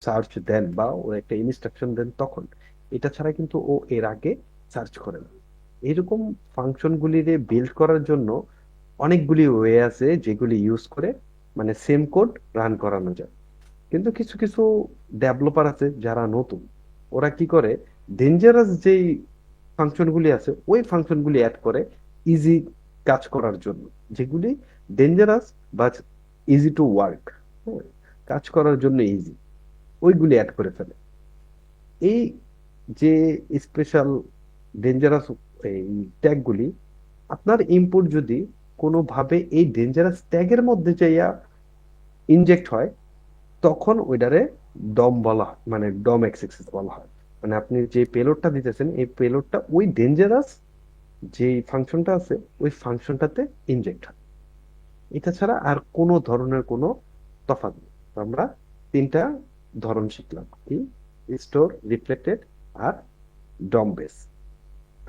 Search দেন বা ও একটা instruction দেন তখন। এটা ছাড়া কিন্তু ও এর আগে সার্চ করে না। এরকম ফাংশন গুলিরে বিল্ড করার জন্য অনেকগুলি ওয়ে আছে যেগুলি ইউজ করে মানে সেম কোড রান করানো যায়। কিন্তু কিছু কিছু ডেভেলপার আছে যারা নতুন, ওরা কি করে, ডেঞ্জারাস যেই ফাংশনগুলি আছে ওই ফাংশনগুলি অ্যাড করে ইজি কাজ করার জন্য, যেগুলি ডেঞ্জারাস বা ইজি টু ওয়ার্ক, কাজ করার জন্য ইজি, ওইগুলি অ্যাড করে ফেলে। এই যে স্পেশাল ডেঞ্জারাস এই ট্যাগগুলি, আপনার ইনপুট যদি কোনোভাবে এই ডেঞ্জারাস ট্যাগের মধ্যে যাইয়া ইনজেক্ট হয়, তখন ওইটারে ডম বলা হয়, মানে ডম এক্সেস বলা হয়। মানে আপনি যে পেলোডটা দিতেছেন এই পেলোডটা ওই ডেঞ্জারাস যে ফাংশনটা আছে ওই ফাংশনটাতে ইনজেক্ট হয়। এটা ছাড়া আর কোনো ধরনের কোনো তফাৎ নেই। তো আমরা তিনটা ধরন শিখলাম কি, স্টোর, রিফ্লেক্টেড আর ডম বেস।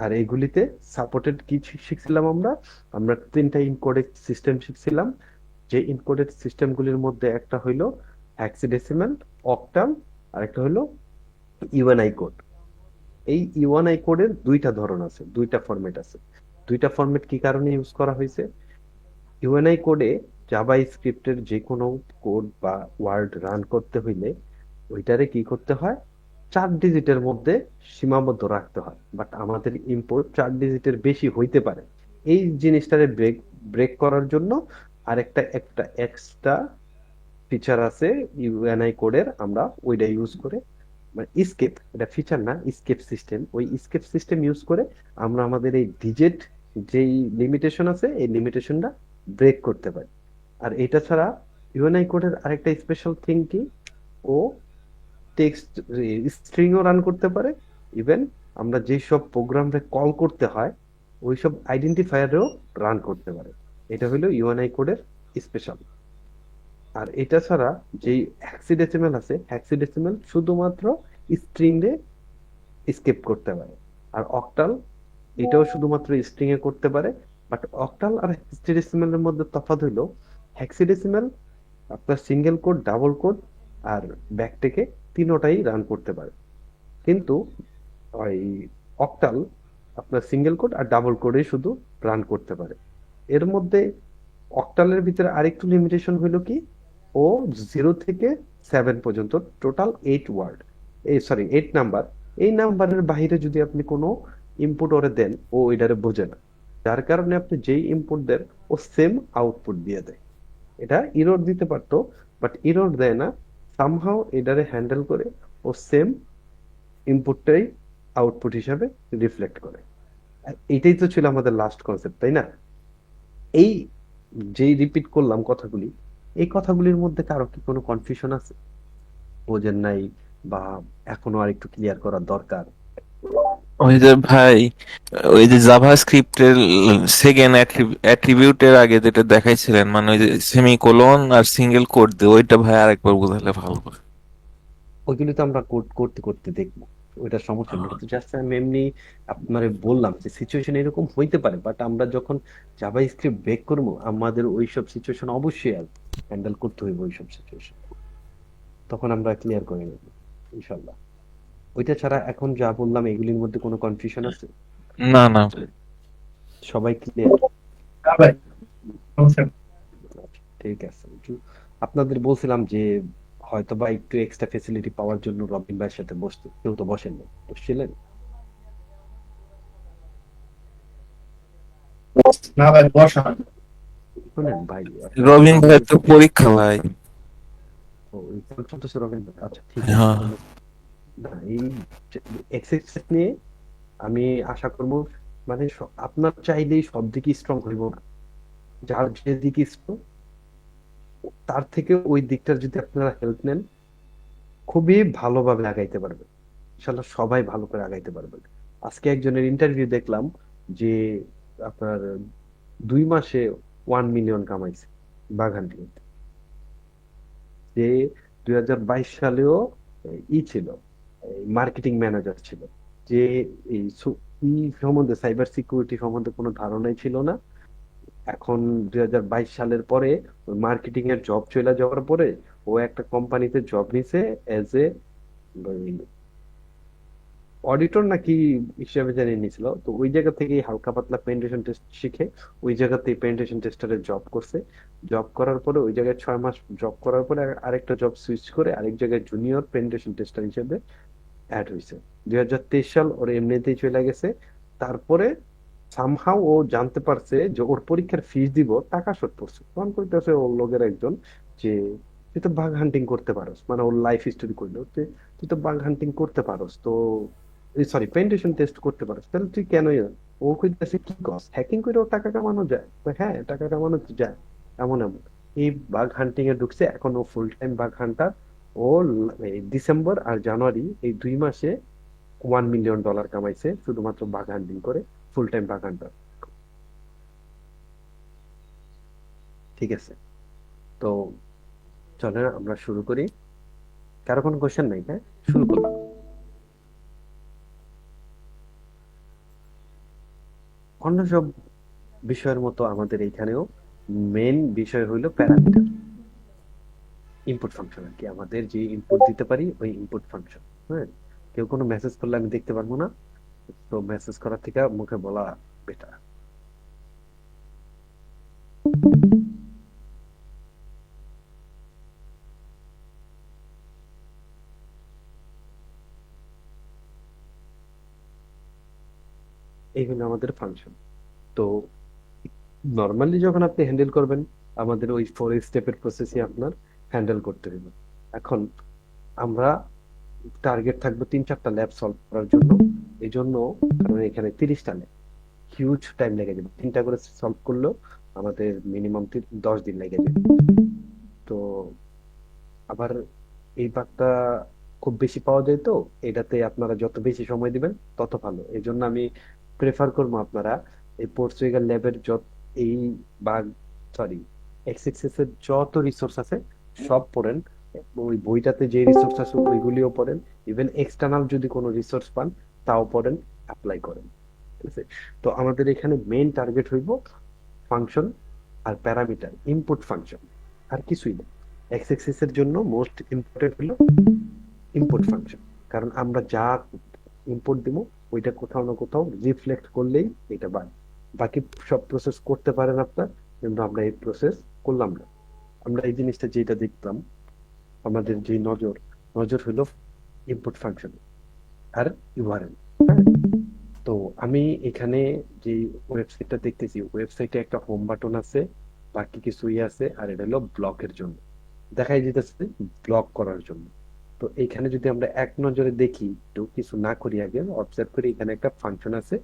আর এগুলিতে সাপোর্টেড কি শিখছিলাম আমরা? আমরা তিনটা ইনকোডেড সিস্টেম শিখছিলাম। যে ইনকোডেড সিস্টেমগুলির মধ্যে একটা হইলো হেক্সাডেসিমাল, অক্টাল, আর একটা হইলো ইউএনআই কোড। এই ইউএনআই কোডের দুইটা ধরন আছে, দুইটা ফরম্যাট আছে। দুইটা ফরম্যাট কি কারণে ইউজ করা হয়েছে? ইউএনআই কোডে জাভা স্ক্রিপ্টের যে কোনো কোড বা ওয়ার্ড রান করতে হইলে ওইটারে কি করতে হয়, 4 ডিজিটের মধ্যে সীমাবদ্ধ রাখতে হয়। বাট আমাদের ইম্পোর্ট 4 ডিজিটের বেশি হইতে পারে। এই জিনিসটারে ব্রেক ব্রেক করার জন্য আরেকটা একটা এক্সট্রা ফিচার আছে ইউএনআই কোডের, আমরা ওইটা ইউজ করে, মানে স্কেপ, এটা ফিচার না, স্কেপ সিস্টেম, ওই স্কেপ সিস্টেম ইউজ করে আমরা আমাদের এই ডিজিট যেই লিমিটেশন আছে এই লিমিটেশনটা ব্রেক করতে পারি। আর এটা ছাড়া ইউএনআই কোডের আরেকটা স্পেশাল থিং কি, ও টেক্সট স্ট্রিংও রান করতে পারে। ইভেন আমরা যেসব প্রোগ্রামে কল করতে হয় ওইসব আইডেন্টিফায়ারেও রান করতে পারে। এটা হলো ইউএনআই কোডের স্পেশাল। আর এটা ছাড়া যেই হ্যাক্সাডেসিমাল আছে, হ্যাক্সাডেসিমাল শুধুমাত্র স্ট্রিং এ স্কেপ করতে পারে। আর অক্টাল, এটাও শুধুমাত্র স্ট্রিং এ করতে পারে। বাট অক্টাল আর হেক্সাডেসিমালের মধ্যে তফাৎ হইলো, হেক্সাডেসিমাল আপনার সিঙ্গেল কোড, ডাবল কোড আর ব্যাক থেকে তিনোটাই রান করতে পারে। কিন্তু ওই অক্টাল আপনার সিঙ্গেল কোড আর ডাবল কোডে শুধু রান করতে পারে। এর মধ্যে অক্টালের ভিতরে আরেকটু লিমিটেশন হইলো কি, ও 0 থেকে 7 পর্যন্ত টোটাল 8 ওয়ার্ড, এই সরি 8 নাম্বার, এই নাম্বারের বাইরে যদি আপনি কোনো ইনপুট ওরে দেন ও এটারে বোঝে না। যার কারণে আপনি যেই ইনপুট দেন ও সেম আউটপুট দিয়ে দেয়। এটা ইরর দিতে পারতো, বাট ইরর দেয় না, সামহাও এটারে হ্যান্ডেল করে ও সেম ইনপুটটাই আউটপুট হিসাবে রিফ্লেক্ট করে। আর এটাই তো ছিল আমাদের লাস্ট কনসেপ্ট, তাই না? এই যেই রিপিট করলাম কথাগুলি, এই কথাগুলির মধ্যে কারো কি কোনো কনফিউশন আছে, বোঝেন নাই, বা এখনো আর একটু ক্লিয়ার করার দরকার? ওই যে ভাই, ওই যে জাভা স্ক্রিপ্টের সেকেন্ড অ্যাট্রিবিউটের আগে যেটা দেখাইছিলেন, মানে ওই যে সেমিকোলন আর সিঙ্গেল কোট দিয়ে, ওইটা ভাই আরেকবার বোঝালে ভালো হয়। ওইগুলি তো আমরা করতে করতে দেখবো, ওইটা সমস্যা নেই। কিন্তু জাস্ট আমি এমনি আপনারে বললাম যে সিচুয়েশন এরকম হইতে পারে, বাট আমরা যখন জাভা স্ক্রিপ্ট ব্রেক করবো আমাদের ওইসব সিচুয়েশন অবশ্যই হ্যান্ডেল করতে হইব, ওইসব সিচুয়েশন তখন আমরা ক্লিয়ার করে নেব ইনশাল্লাহ। ওইটা ছাড়া এখন যা বললাম এগুলির মধ্যে কোনো কনফিউশন আছে? না না। সবাই ক্লিয়ার? হ্যাঁ ভাই, সমস্যা নেই। ঠিক আছে। আপনাদের বলছিলাম যে হয়তো বা একটু এক্সট্রা ফেসিলিটি পাওয়ার জন্য রবিন ভাইয়ের সাথে বসতে, কেউ তো বসেন না, বসছিলেন? না ভাই, বসা হয়। শুনেন ভাই, একটা রবিন কথা ভাইয়ের তো বলছি। পরীক্ষা ভাই। ও এক্সাম চলতেছে রবিন ভাই, আচ্ছা ঠিক আছে হ্যাঁ। তাহলে। না, এই এক্সারসাইজ নিয়ে আমি আশা করবো, মানে আপনার চাইলেই সব দিকে স্ট্রং হইব না। যার যে দিকে স্ট্রং তার থেকে ওই দিকটার যদি আপনারা হেল্প নেন, খুবই ভালোভাবে আগাইতে পারবেন ইনশাল্লাহ, সবাই ভালো করে আগাইতে পারবেন। আজকে একজনের ইন্টারভিউ দেখলাম যে আপনার 2 মাসে 1 মিলিয়ন কামাইছে বাগান দিয়ে। যে 2022 সালেও ছিল, মার্কেটিং ম্যানেজার ছিল। যে এই ই সম্বন্ধে, সাইবার সিকিউরিটি সম্বন্ধে কোনো ধারণাই ছিল না। এখন 2022 সালের পরে মার্কেটিং এর জব চলে যাওয়ার পরে ও একটা কোম্পানিতে জব নিছে এজ এ অডিটর নাকি হিসাবে জানিয়ে নিয়েছিল। তো ওই জায়গা থেকেই হালকা পাতলা পেনিট্রেশন টেস্ট শিখে ওই জায়গাতেই পেনিট্রেশন টেস্টারের জব করছে। জব করার পরে ওই জায়গায় 6 মাস জব করার পরে আরেকটা জব সুইচ করে আরেক জায়গায় জুনিয়র পেনিট্রেশন টেস্টার হিসেবে অ্যাড হয়েছে। 2023 সাল ওর এমনিতেই চলে গেছে। তারপরে সামহাও ও জানতে পারছে যে ওর পরীক্ষার ফিস দিব, টাকা শর্ট পড়ছে। তখন করতেছে ওর লোকের একজন যে তুই তো বাগ হান্টিং করতে পারোস, মানে ওর লাইফ হিস্টোরি করলো যে তুই তো বাগ হান্টিং করতে পারোস, তো সরি পেন্টেশন টেস্ট করতে পারোস, তাহলে তুই কেন ও কইতেছে কি কস হ্যাকিং করে ওর টাকা কামানো যায়? হ্যাঁ, টাকা কামানো তো যায়। এমন এমন এই বাগ হান্টিং এ ঢুকছে, এখন ও ফুল টাইম বাগ হান্টার। ও এই ডিসেম্বর আর জানুয়ারি এই 2 মাসে $1 মিলিয়ন কামাইছে শুধুমাত্র বাগ হান্টিং করে, ফুল টাইম বাগ হান্টার। ঠিক আছে, তো চলেন আমরা শুরু করি। কারো কোনো কোশ্চেন নাই? হ্যাঁ, শুরু করলাম। অন্য সব বিষয়ের মতো আমাদের এইখানেও মেন বিষয় হইলো প্যারামিটার, ইনপুট ফাংশন আর কি। আমাদের যে ইনপুট দিতে পারি ওই ইনপুট ফাংশন। হ্যাঁ, কেউ কোনো মেসেজ করলে আমি দেখতে পারবো না, তো মেসেজ করার থেকে মুখে বলা বেটার। এই হলো আমাদের ফাংশন। তো নর্মালি যখন আপনি হ্যান্ডেল করবেন, আমাদের ওই 4 স্টেপের প্রসেসই আপনার হ্যান্ডেল করতে হবে। এখন আমরা টার্গেট থাকবে 3-4টা ল্যাব সলভ করার জন্য। এই জন্য, কারণ এখানে 30টা ল্যাব, হিউজ টাইম লেগে যাবে। 3টা করে সলভ করলেও আমাদের মিনিমাম 10 দিন লেগে যাবে। তো আবার এই বাগটা খুব বেশি পাওয়া যায়, তো এটাতে আপনারা যত বেশি সময় দিবেন তত ভালো। এই জন্য আমি প্রেফার করবো আপনারা এই পোর্চুগাল ল্যাবের যত এই বাগ সরি এক্সএক্সএস এর যত রিসোর্স আছে সব পড়েন। ওই বইটাতে যে রিসোর্স আছে ওইগুলিও পড়েন। ইভেন এক্সটার্নাল যদি কোনো রিসোর্স পান তাও পড়েন, অ্যাপ্লাই করেন। ঠিক আছে, তো আমাদের এখানে মেইন টার্গেট হইব ফাংশন আর প্যারামিটার, ইনপুট ফাংশন, আর কিছুই না। এক্স এক্সিস এর জন্য মোস্ট ইম্পর্টেন্ট হলো ইনপুট ফাংশন, কারণ আমরা যা ইনপুট দিব ওইটা কোথাও না কোথাও রিফ্লেক্ট করলেই এটা বাদ। বাকি সব প্রসেস করতে পারেন আপনার, কিন্তু আমরা এই প্রসেস করলাম না। আমরা এই জিনিসটা যেটা দেখতাম, আমাদের যে নজর নজর হলো ইনপুট ফাংশন আর ইউআরএল। তো আমি এখানে যে ওয়েবসাইটটা দেখতেছি, ওয়েবসাইটে একটা হোম বাটন আছে, বাকি কিছুই আছে, আর এটা হলো ব্লকের জন্য দেখাই যেতেছে, ব্লক করার জন্য। তো এইখানে যদি আমরা এক নজরে দেখি, একটু কিছু না করি আগে অবজার্ভ করি, এখানে একটা ফাংশন আছে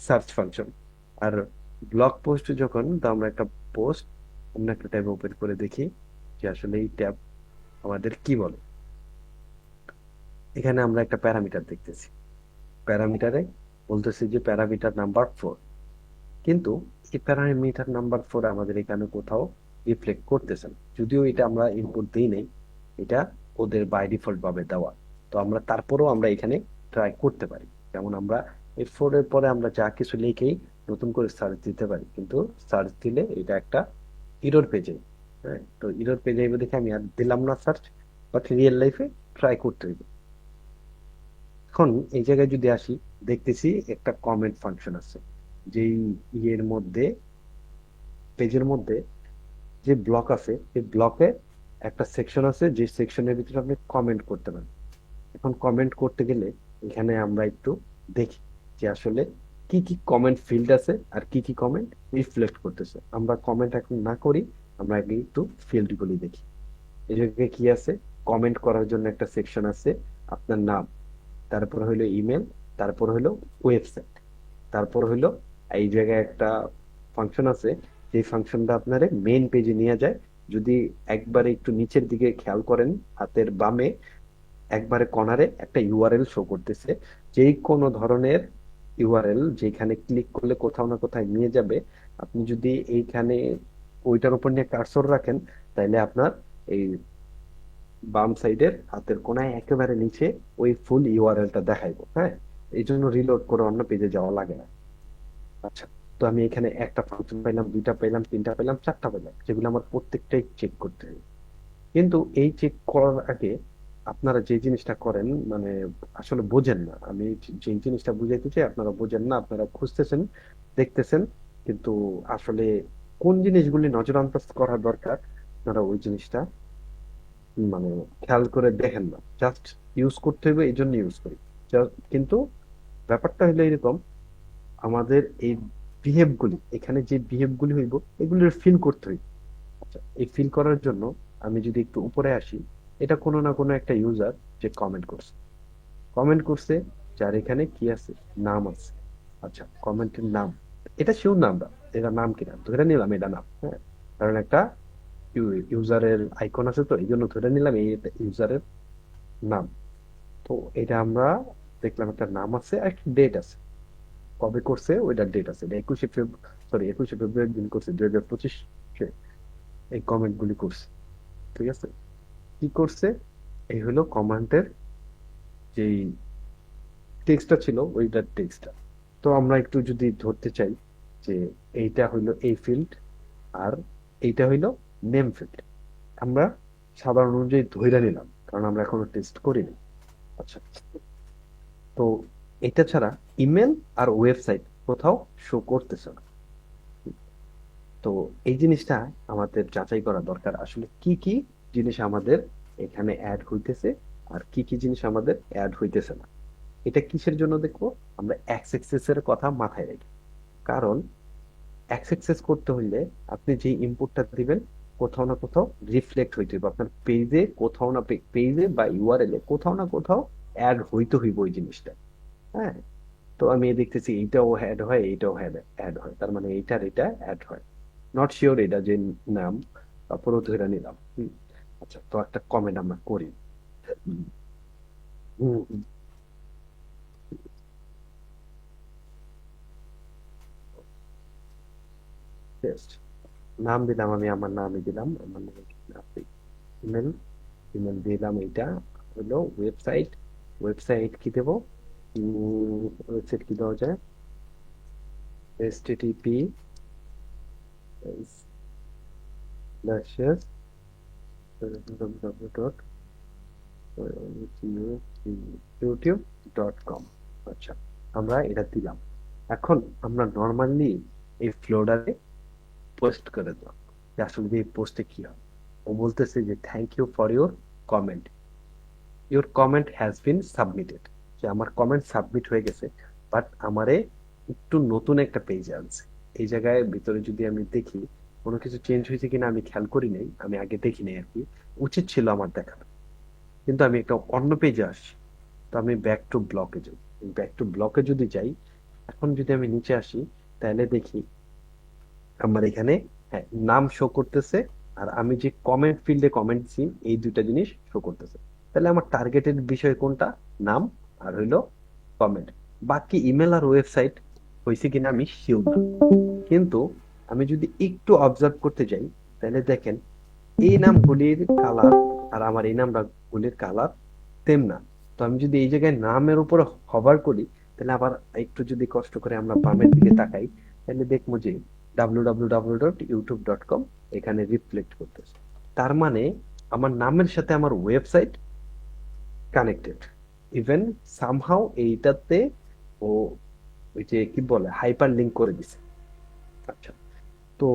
সার্চ ফাংশন। আর ব্লগ পোস্ট যখন, তো আমরা একটা পোস্ট অন্য একটা ট্যাব ওপেন করে দেখি যে আসলে এই ট্যাব আমাদের কি বলে। এখানে আমরা একটা প্যারামিটার দেখতেছি, প্যারামিটারে বলতেছি যে প্যারামিটার নাম্বার 4, কিন্তু এই প্যারামিটার নাম্বার 4 আমাদের এখানে কোথাও রিফ্লেক্ট করতেছে না, যদিও এটা আমরা ইনপুট দিই নাই, এটা ওদের বাই ডিফল্ট ভাবে দেওয়া। তো আমরা তারপরেও আমরা এখানে ট্রাই করতে পারি। যেমন আমরা F4 এর পরে আমরা যা কিছু লিখেই নতুন করে সার্চ দিতে পারি, কিন্তু সার্চ দিলে এটা একটা ইরর পেজে। হ্যাঁ, তো ইরর পেজে দেখে আমি আর দিলাম না সার্চ, বাট রিয়েল লাইফে ট্রাই করতে হবে। এখন এই জায়গায় যদি আসি, দেখতেছি একটা কমেন্ট ফাংশন আছে, যেই ইয়ের মধ্যে, পেজের মধ্যে যে ব্লক আছে, এই ব্লকে একটা সেকশন আছে, যে সেকশনের ভিতরে আপনি কমেন্ট করতে পারেন। এখন কমেন্ট করতে গেলে এখানে আমরা একটু দেখি যে আসলে কি কি কমেন্ট ফিল্ড আছে আর কি কি কমেন্ট রিফ্লেক্ট করতেছে। আমরা কমেন্ট এখন না করি, আমরা আগে একটু ফিল্ড গুলি দেখি। এই জায়গায় কি আছে, কমেন্ট করার জন্য একটা সেকশন আছে, আপনার নাম, তারপর হইলো ইমেল, তারপর হইলো ওয়েবসাইট, তারপর হইলো এই জায়গায় একটা ফাংশন আছে, যে ফাংশনটা আপনার মেইন পেজে নিয়ে যায়। যদি একবারে একটু নিচের দিকে খেয়াল করেন, হাতের বামে একবারে কর্নারে একটা ইউআরএল শো করতেছে, যে কোনো ধরনের ইউআরএল যেখানে ক্লিক করলে কোথাও না কোথাও নিয়ে যাবে। আপনি যদি এইখানে ওইটার উপর নিয়ে কার্সর রাখেন, তাহলে আপনার এই বাম সাইডের হাতের কোনায় একেবারে নিচে ওই ফুল ইউআরএলটা দেখাইবো। হ্যাঁ, এই জন্য রিলোড করে অন্য পেজে যাওয়া লাগে না। আচ্ছা, তো আমি এখানে একটা ফাংশন পাইলাম, 2টা পাইলাম, 3টা পাইলাম, 4টা পাইলাম, যেগুলো আমার প্রত্যেকটাই চেক করতে হবে। কিন্তু এই চেক করার আগে আপনারা যে জিনিসটা করেন মানে আসলে বোঝেন না। আমি যে জিনিসটা বুঝাইতে চাই আপনারা বোঝেন না, আপনারা খুঁজতেছেন, দেখতেছেন, কিন্তু আসলে কোন জিনিসগুলি নজরআন্দাজ করা দরকার আপনারা ওই জিনিসটা মানে খেয়াল করে দেখেন না। জাস্ট ইউজ করতে হবে এই জন্য ইউজ করি। কিন্তু ব্যাপারটা হলো এরকম, আমাদের এই বিহেভ গুলি, এখানে যে বিহেভ গুলি হইব এগুলির ফিল করতে হইব। আচ্ছা, এই ফিল করার জন্য আমি যদি একটু উপরে আসি, এটা কোনো না কোনো একটা ইউজার যে কমেন্ট করছে যার এখানে কি আছে, নাম আছে। আচ্ছা, কমেন্টের নাম, এটা শিওর নাম না, এটা নাম কিনা ধরে নিলাম এটা নাম, হ্যাঁ, কারণ একটা ইউজারের আইকন আছে তো এই জন্য ধরে নিলাম এই ইউজারের নাম। তো এটা আমরা দেখলাম একটা নাম আছে আর একটা ডেট আছে, কবে করছে ওইটার ডেট আছে, এটা 21শে ফেব্রুয়ারি দিন করছে 2025। এই কমেন্ট গুলি করছে, ঠিক আছে। কি করছে, এই হলো কমান্ডের যেই টেক্সটটা ছিল ওইটার টেক্সটটা। তো আমরা একটু যদি ধরতে চাই যে এইটা হইলো এই ফিল্ড আর এইটা হইলো নেম ফিল্ড, আমরা সাধারণ অনুযায়ী ধইরা নিলাম কারণ আমরা এখনো টেস্ট করিনি। আচ্ছা, তো এটা ছাড়া ইমেল আর ওয়েবসাইট কোথাও শো করতেছে না। তো এই জিনিসটা আমাদের যাচাই করা দরকার, আসলে কি কি জিনিস আমাদের এখানে অ্যাড হইতেছে আর কি কি জিনিস আমাদের অ্যাড হইতেছে না। এটা কিসের জন্য দেখবো, আমরা অ্যাক্সেস এর কথা মাথায় রাখি। কারণ অ্যাক্সেস করতে হইলে আপনি যে ইনপুটটা দিবেন কোথাও না কোথাও রিফ্লেক্ট হইতে হইব আপনার পেজে, কোথাও না পেজে বা ইউআরএল এ কোথাও না কোথাও অ্যাড হইতে হইব ওই জিনিসটা। হ্যাঁ, তো আমি দেখতেছি এইটাও অ্যাড হয়, এইটাও অ্যাড হয়, তার মানে এইটার এটা অ্যাড হয়। নট শিওর এটা যে নাম, তারপরেও ধরে নিলাম। আচ্ছা, তো একটা কমেন্ট আমরা করি। হুম, হুম, টেস্ট নাম দিলাম, আমি আমার নামই দিলাম, আমার নামে ইমেল, ইমেল দিলাম, এইটা হলো ওয়েবসাইট। ওয়েবসাইট কি দেবো, ওয়েবসাইট কি দেওয়া যায়, http স্ল্যাশেস www.youtube.com। আচ্ছা, আমরা এটা দিলাম। এখন আমরা নর্মালি এই ফ্লোডারে পোস্ট করে দাও যে আসলে এই পোস্টে কি হয়। ও বলতেছে যে thank you for your comment has been submitted, যে আমার কমেন্ট সাবমিট হয়ে গেছে, বাট আমারে একটু নতুন একটা পেজে আনছে। এই জায়গায় ভিতরে যদি আমি দেখি কোনো কিছু চেঞ্জ হয়েছে কিনা আমি খেয়াল করি নাই, আমি আগে দেখি নাই আর কি, উচিত ছিল আমার দেখা, কিন্তু আমি একটা অন্য পেজে আসছি। তো আমি ব্যাক টু ব্লকে যদি যাই, এখন যদি আমি নিচে আসি তাহলে দেখি আমার এখানে, হ্যাঁ, নাম শো করতেছে আর আমি যে কমেন্ট ফিল্ডে কমেন্ট দিছি এই দুইটা জিনিস শো করতেছে। তাহলে আমার টার্গেটেড বিষয় কোনটা, নাম আর হইলো কমেন্ট। বাকি ইমেল আর ওয়েবসাইট হয়েছে কিনা আমি শিওর না, কিন্তু আমি যদি একটু অবজার্ভ করতে যাই তাহলে দেখেন এই নামগুলির কালার আর আমার এই নামগুলির কালার সেম না। তো আমি যদি এই জায়গায় নামের উপর হভার করি তাহলে আবার একটু যদি কষ্ট করে আমরা বামের দিকে তাকাই তাহলে দেখবো যে www.youtube.com এখানে রিফ্লেক্ট করতেছে। তার মানে আমার নামের সাথে আমার ওয়েবসাইট কানেক্টেড, ইভেন সামহাও এইটাতে ও ওই যে কি বলে হাইপার লিঙ্ক করে দিছে। আচ্ছা, তো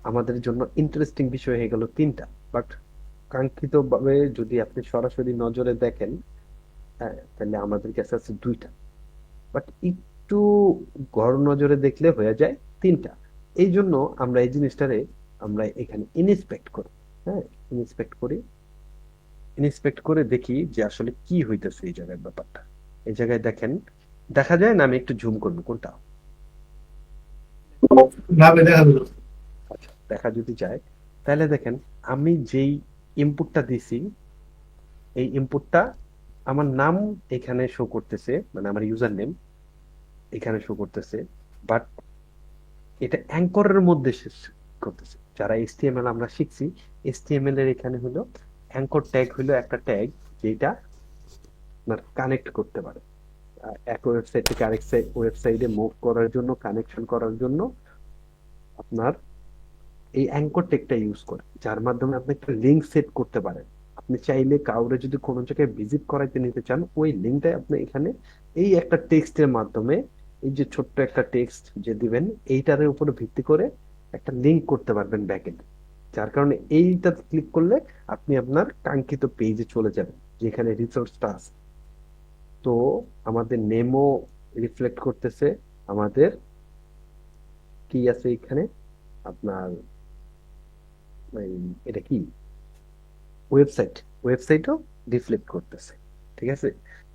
আমাদের জন্য ইন্টারেস্টিং বিষয় হয়ে গেল তিনটা, বাট কাঙ্ক্ষিত ভাবে যদি আপনি সরাসরি নজরে দেখেন, হ্যাঁ, তাহলে আমাদের কাছে আছে দুইটা, বাট একটু গড় নজরে দেখলে হয়ে যায় তিনটা। এই জন্য আমরা এই জিনিসটারে আমরা এখানে ইনস্পেক্ট করি। হ্যাঁ, ইনস্পেক্ট করি, ইনস্পেক্ট করে দেখি যে আসলে কি হইতেছে এই জায়গায় ব্যাপারটা। এই জায়গায় দেখেন, দেখা যায় না, আমি একটু জুম করবো কোনটা। না ভাই দেখা দিল। আচ্ছা, দেখা যদি যায় তাহলে দেখেন আমি যেই ইনপুটটা দিছি এই ইনপুটটা আমার নাম এখানে শো করতেছে, মানে আমার ইউজার নেম এখানে শো করতেছে, বাট এটা অ্যাঙ্করের মধ্যে শেষ করতেছে। যারা এইচটিএমএল আমরা শিখছি, এইচটিএমএল এর এখানে হলো অ্যাঙ্কর ট্যাগ হলো একটা ট্যাগ যেটা আপনার কানেক্ট করতে পারে এক ওয়েবসাইট থেকে আরেক ওয়েবসাইটে মুভ করার জন্য, কানেকশন করার জন্য আপনার এই অ্যাঙ্কর টেকটা ইউজ করে, যার মাধ্যমে আপনি একটা লিঙ্ক সেট করতে পারেন। আপনি চাইলে কাউরে যদি কোনো জায়গায় ভিজিট করাইতে নিতে চান, ওই লিঙ্কটা আপনি এখানে এই একটা টেক্সটের মাধ্যমে, এই যে ছোট্ট একটা টেক্সট যে দিবেন, এইটার উপরে ভিত্তি করে একটা লিঙ্ক করতে পারবেন ব্যাকএন্ড। যার কারণে এইটা ক্লিক করলে আপনি আপনার কাঙ্ক্ষিত পেজে চলে যাবেন যেখানে রিসোর্সটা আছে। তো আমাদের নেমও রিফ্লেক্ট করতেছে, আমাদের কি আছে এখানে আপনার এই, এটা কি ওয়েবসাইট, ওয়েবসাইটও রিফ্লেক্ট করতেছে। ঠিক আছে,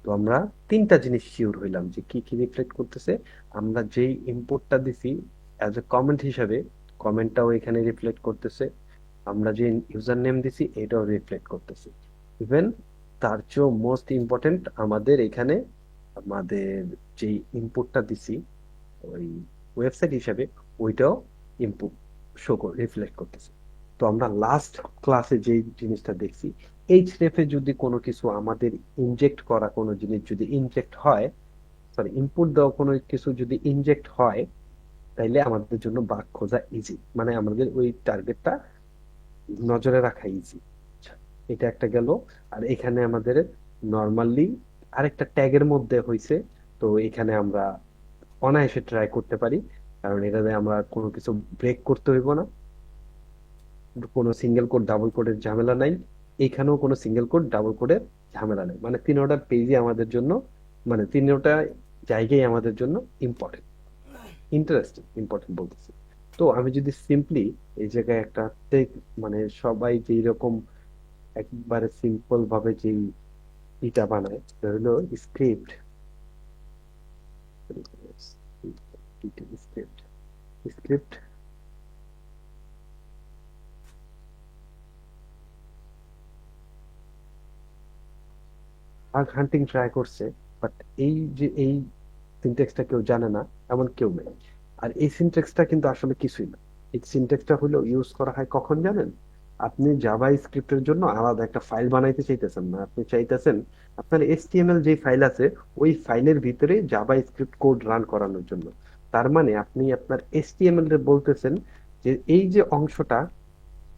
তো আমরা তিনটা জিনিস শিওর হইলাম যে কি কি রিফ্লেক্ট করতেছে। আমরা যেই ইম্পোর্টটা দিছি অ্যাজ এ কমেন্ট হিসাবে, কমেন্টটাও এখানে রিফ্লেক্ট করতেছে। আমরা যে ইউজার নেম দিছি এটাও রিফ্লেক্ট করতেছে। ইভেন তার চেয়েও মোস্ট ইম্পর্টেন্ট, আমাদের এখানে আমাদের যেই ইনপুটটা দিছি ওই ওয়েবসাইট হিসাবে, ওইটাও ইনপুট রিফ্লেক্ট করতেছে। তো আমরা লাস্ট ক্লাসে যে জিনিসটা দেখছি, এইচরেফে যদি কোনো কিছু আমাদের ইনজেক্ট করা কোনো জিনিস যদি ইনজেক্ট হয়, সরি ইনপুট দেওয়া কোনো কিছু যদি ইনজেক্ট হয়, তাইলে আমাদের জন্য বাগ খোঁজা ইজি, মানে আমাদের ওই টার্গেটটা নজরে রাখা ইজি। এটা একটা গেল। আর এখানে আমাদের নর্মালি আরেকটা ট্যাগের মধ্যে হয়েছে, তো এখানে আমরা অনায়াসে ট্রাই করতে পারি, কারণ এটাতে আমরা কোনো কিছু ব্রেক করতে হইব না, কোনো সিঙ্গেল কোড ডাবল কোডের ঝামেলা নাই। এখানেও কোনো সিঙ্গেল কোড ডাবল কোডের ঝামেলা নেই, মানে তিনোটা পেজই আমাদের জন্য, মানে তিনোটা জায়গায় আমাদের জন্য ইম্পর্টেন্ট, ইন্টারেস্টিং, ইম্পর্টেন্ট বলতেছি। তো আমি যদি সিম্পলি এই জায়গায় একটা মানে সবাই যেই রকম একবারে সিম্পল ভাবে যে ইটা বানায়, সেটা হলো স্ক্রিপ্ট। স্ক্রিপ্ট স্ক্রিপ্ট বাগ হান্টিং ট্রাই করছে, বাট এই যে এই সিনটেক্সটা কেউ জানে না এমন কেউ নেই। আর এই সিনটেক্সটা কিন্তু আসলে কিছুই না। এই সিনটেক্সটা হলো ইউজ করা হয় কখন জানেন? আপনি জাভা স্ক্রিপ্টের জন্য আলাদা একটা ফাইল বানাইতে চাইতেছেন না, আপনি চাইতেছেন আপনার এইচটিএমএল যে ফাইল আছে ওই ফাইলের ভিতরে জাভা স্ক্রিপ্ট কোড রান করানোর জন্য। তার মানে আপনি আপনার এইচটিএমএল এর বলতেছেন যে এই যে অংশটা,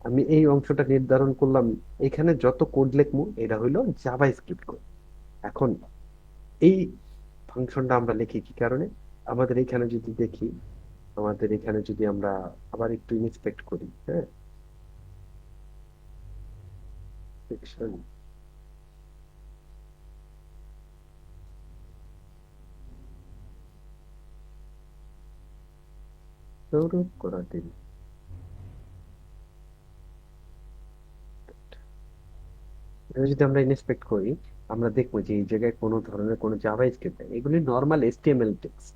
আমি এই অংশটা নির্ধারণ করলাম, এখানে যত কোড লিখবো এটা হইলো জাভা স্ক্রিপ্ট কোড। এখন এই ফাংশনটা আমরা লিখি কি কারণে? আমাদের এখানে যদি দেখি, আমাদের এখানে যদি আমরা আবার একটু ইন্সপেক্ট করি, হ্যাঁ, সেকশন সৌরভ করা দিন। এটা যদি আমরা ইন্সপেক্ট করি, আমরা দেখবো যে এই জায়গায় কোনো ধরনের কোনো জাভা স্ক্রিপ্ট নেই, এগুলি নর্মাল এইচটিএমএল টেক্সট।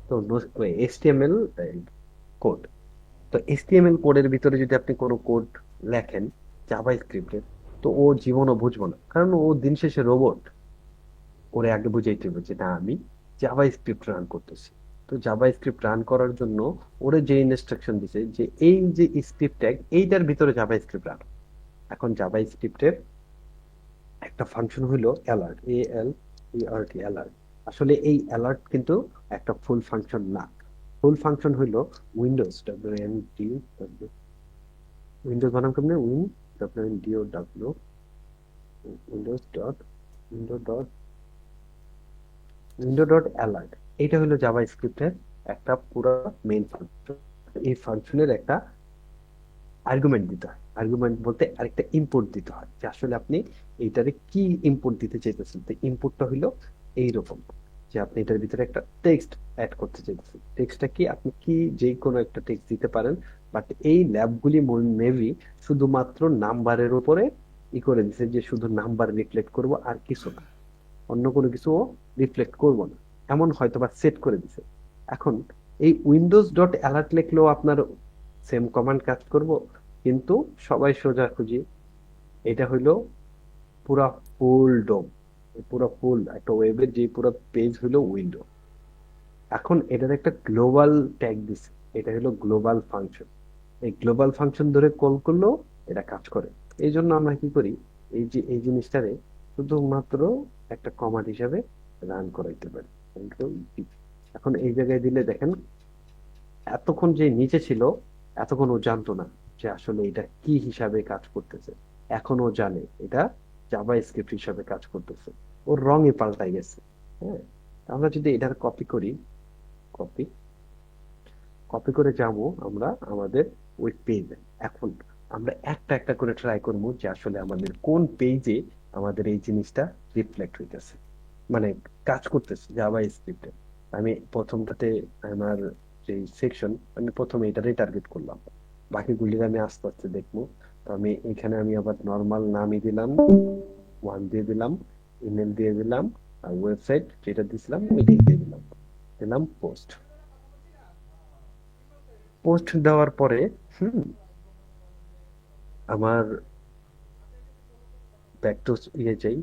তো এইচটিএমএল কোড, তো এইচটিএমএল কোডের ভিতরে যদি আপনি কোনো কোড লেখেন জাভা স্ক্রিপ্টের, তো ও জীবনও বুঝবো না, কারণ ও দিন শেষে রোবট। ওরে আগে বুঝাইতে হবে যে না, আমি জাভা স্ক্রিপ্ট রান করতেছি। তো জাভা স্ক্রিপ্ট রান করার জন্য ওরে যে ইনস্ট্রাকশন দিছে যে এই যে স্ক্রিপ্ট ট্যাগ এইটার ভিতরে জাভা স্ক্রিপ্ট রান। এখন জাভা স্ক্রিপ্টের একটা ফাংশন হইলো অ্যালার্ট, ALERT, অ্যালার্ট। আসলে এই অ্যালার্ট কিন্তু একটা ফুল ফাংশন না। ফুল ফাংশন হইলো উইন্ডোজ, উইন্ডোজ বানাম কেমনে, Windows dot window dot alert. এইটা হলো জাভা স্ক্রিপ্টের একটা পুরো মেইন ফাংশন। এই ফাংশনের একটা আর্গুমেন্ট দিতে হয়, আর্গুমেন্ট বলতে আরেকটা ইনপুট দিতে হয়, যে আসলে আপনি এইটারে কি ইনপুট দিতে চাইতেছেন। তো ইনপুটটা হইলো এইরকম, যে আপনি এটার ভিতরে একটা টেক্সট অ্যাড করতে চাইতেছেন। টেক্সটটা কি, আপনি কি যে কোনো একটা টেক্সট দিতে পারেন, বাট এই ল্যাবগুলি মেবি শুধুমাত্র নাম্বারের উপরে করে দিছে, যে শুধু নাম্বার রিফ্লেক্ট করব আর কিছু না, অন্য কোনো কিছু রিফ্লেক্ট করব না, এমন হয়তো বা সেট করে দিছে। এখন এই উইন্ডোজ ডট অ্যালার্ট লিখলেও আপনার সেম কমান্ড কাজ করব, কিন্তু সবাই সোজাসুজি, এটা হইলো পুরা ফুল ডোম, পুরো ফুল একটা ওয়েবের যে পুরো পেজ হইলো উইন্ডো। এখন এটার একটা গ্লোবাল ট্যাগ দিছে, এটা হলো গ্লোবাল ফাংশন। এই গ্লোবাল ফাংশন ধরে কল করলেও এটা কাজ করে। এই জন্য আমরা কি করি, এই যে এই জিনিসটারে শুধুমাত্র একটা কমান্ড হিসাবে রান করাইতে পারি, Control V। এখন এই জায়গায় দিলে দেখেন, এতক্ষণ যে নিচে ছিল এতক্ষণ ও জানতো না যে আসলে এটা কি হিসাবে কাজ করতেছে। এখন ও জানে এটা জাভা স্ক্রিপ্ট হিসাবে কাজ করতেছে, ওর রঙে পাল্টাই গেছে। হ্যাঁ, আমরা যদি এটার কপি করি, কপি কপি করে যাবো আমরা আমাদের ওই পেজে। এখন আমরা একটা একটা করে ট্রাই করবো যে আসলে আমাদের কোন পেজে আমাদের এই জিনিসটা রিফ্লেক্ট হইতেছে, মানে কাজ করতেছে জাভা স্ক্রিপ্টে। আমি প্রথমটাতে আমার যে সেকশন, আমি প্রথমে এটারই টার্গেট করলাম, বাকিগুলির আমি আস্তে আস্তে দেখবো। তো আমি এখানে আমি আবার নর্মাল নামই দিলাম, ওয়ান দিয়ে দিলাম, ইমেল দিয়ে দিলাম, আর ওয়েবসাইট যেটা দিছিলাম ওইটাই দিয়ে দিলাম, দিলাম পোস্ট। পোস্ট দেওয়ার পরে হুম আমার ব্যাক টু ইয়ে যাই,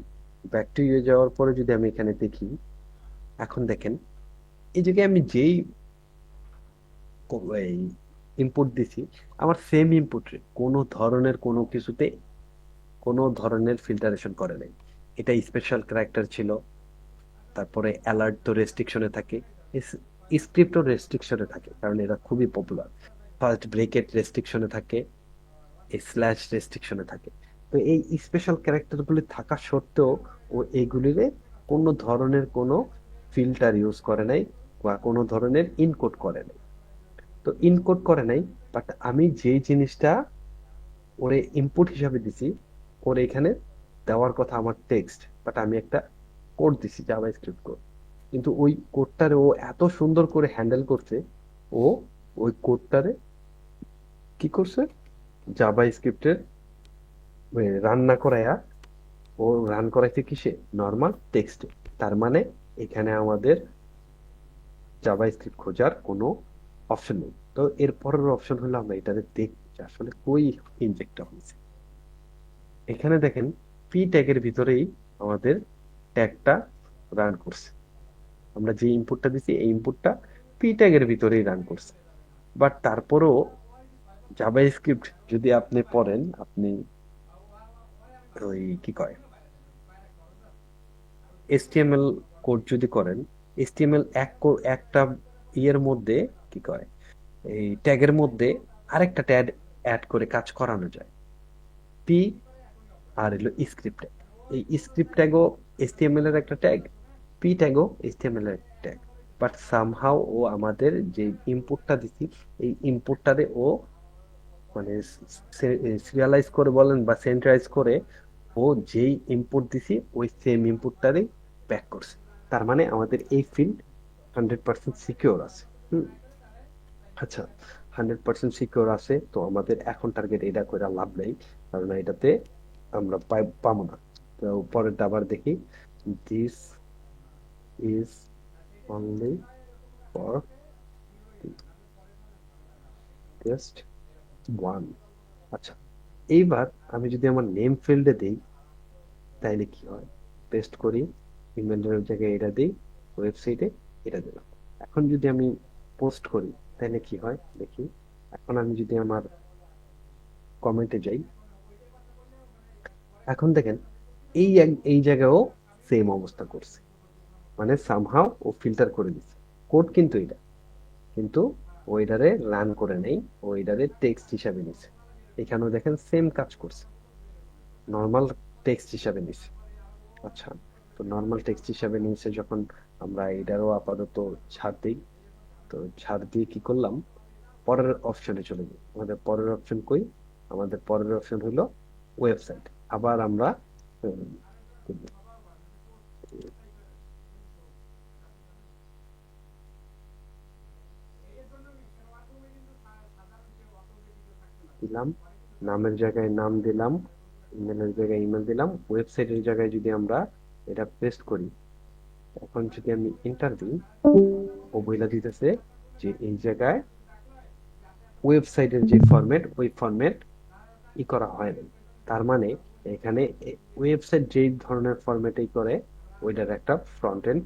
ব্যাক টু ইয়ে যাওয়ার পরে যদি আমি এখানে দেখি, এখন দেখেন এই জায়গায় আমি যেই এই ইনপুট দিছি, আমার সেম ইনপুটে কোনো ধরনের কোনো কিছুতে কোনো ধরনের ফিল্টারেশন করে নাই। এটা স্পেশাল ক্যারেক্টার ছিল, তারপরে অ্যালার্ট তো রেস্ট্রিকশনে থাকে, স্ক্রিপ্টও রেস্ট্রিকশনে থাকে কারণ এরা খুবই পপুলার। ফার্স্ট ব্রেকেট রেস্ট্রিকশনে থাকে, স্ল্যাশ রেস্ট্রিকশনে থাকে। তো এই স্পেশাল ক্যারেক্টার গুলি থাকা সত্ত্বেও ও এইগুলিরে কোনো ধরনের কোনো ফিল্টার ইউজ করে নাই বা কোনো ধরনের ইনকোড করে নাই। তো ইনকোড করে নাই, বাট আমি যেই জিনিসটা ওরে ইনপুট হিসাবে দিছি, ওর এখানে দেওয়ার কথা আমার টেক্সট, বাট আমি একটা কোড দিছি জাভা স্ক্রিপ্ট কোড, কিন্তু ওই কোডটারে ও এত সুন্দর করে হ্যান্ডেল করছে। ও ওই কোডটারে কি করছে, জাভা স্ক্রিপ্টের রান না করায়া ও রান করাইছে কিসে, নর্মাল টেক্সটে। তার মানে এখানে আমাদের জাভা স্ক্রিপ্ট খোঁজার কোনো অপশন নেই। তো এর পরের অপশন হলো আমরা এটাতে দেখব যে আসলে কই ইনজেক্টটা হয়েছে। এখানে দেখেন পি ট্যাগের ভিতরেই আমাদের ট্যাগটা রান করছে। আমরা যে ইনপুটটা দিছি এই ইনপুটটা পি ট্যাগের ভিতরেই রান করছে। বাট তারপরেও জাভা স্ক্রিপ্ট যদি আপনি পড়েন, আপনি ওই কি কয় এইচটিএমএল কোড যদি করেন, এইচটিএমএল একটা ইয়ের মধ্যে কি কয় এই ট্যাগের মধ্যে আরেকটা ট্যাগ অ্যাড করে কাজ করানো যায়। পি আর হলো স্ক্রিপ্ট ট্যাগ, এই স্ক্রিপ্ট ট্যাগও এইচটিএমএল এর একটা ট্যাগ, পি ট্যাগও এইচটিএমএল এর একটা ট্যাগ। বাট সামহাও ও আমাদের যে ইনপুটটা দিছি এই ইনপুটটারে ও মানে সিরিয়ালাইজ করে বলেন বা সেন্ট্রালাইজ করে ও যেই ইনপুট দিছি ওই সেম ইনপুটটারই ব্যাক করছে। তার মানে আমাদের এই ফিল্ড 100% সিকিউর আছে। হুম, আচ্ছা, 100% সিকিউর আছে, তো আমাদের এখন টার্গেট এটা করে লাভ নেই, কারণ এটাতে আমরা পাবো না। তো পরেরটা আবার দেখি, this is only for test one. আচ্ছা, এইবার আমি যদি আমার নেম ফিল্ডে দিই তাইলে কি হয়, পেস্ট করি, ইমেলের জায়গায় এটা দিই, ওয়েবসাইটে এটা দিলাম। এখন যদি আমি পোস্ট করি তাহলে কি হয় দেখি। এখন আমি যদি আমার কমেন্টে যাই, এখন দেখেন এই জায়গায়ও সেম অবস্থা করছে, মানে সামহাও ও ফিল্টার করে দিচ্ছে। কোড কিন্তু এটা, কিন্তু ওইটারে রান করে নেই, ওইটারে টেক্সট হিসাবে নিছে। এখানেও দেখেন সেম কাজ করছে, নর্মাল টেক্সট হিসাবে নিছে। আচ্ছা, তো নর্মাল টেক্সট হিসাবে নিয়েছে যখন, আমরা এটারও আপাতত ছাড় দিই। তো ছাড় দিয়ে কি করলাম, পরের অপশনে চলে যাই। আমাদের পরের অপশন কই, আমাদের পরের অপশন হলো ওয়েবসাইট। আবার আমরা উম, দিলাম, নামের জায়গায় নাম দিলাম, ইমেলের জায়গায় ইমেল দিলাম, ওয়েবসাইটের জায়গায় যদি আমরা এটা পেস্ট করি, এখন যদি আমি এন্টার দিই, ও বইলা দিতেছে যে এই জায়গায় ওয়েবসাইটের যে ফরম্যাট ওই ফরম্যাট ই করা হয় না। তার মানে এখানে ওয়েবসাইট যেই ধরনের ফরম্যাটেই করে ওইটার একটা ফ্রন্ট এন্ড